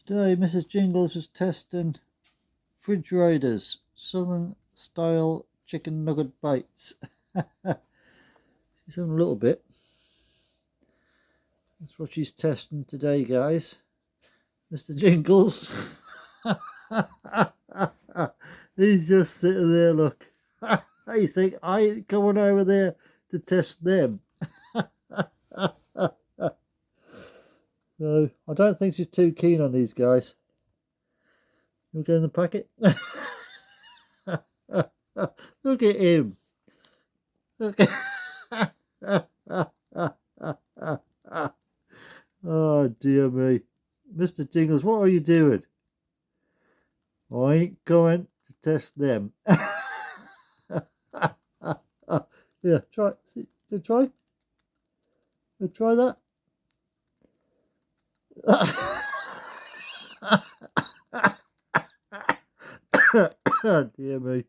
Today, Mrs. Jingles was testing Fridge Raiders Southern style chicken nugget bites. She's having a little bit. That's what she's testing today, guys. Mr. Jingles. He's just sitting there, look. You think I ain't coming over there to test them? No, I don't think she's too keen on these guys. You'll go in the packet. Look at him. Look at oh dear me. Mr. Jingles, what are you doing? I ain't going to test them. Yeah, try. Try. Try that. Dear me.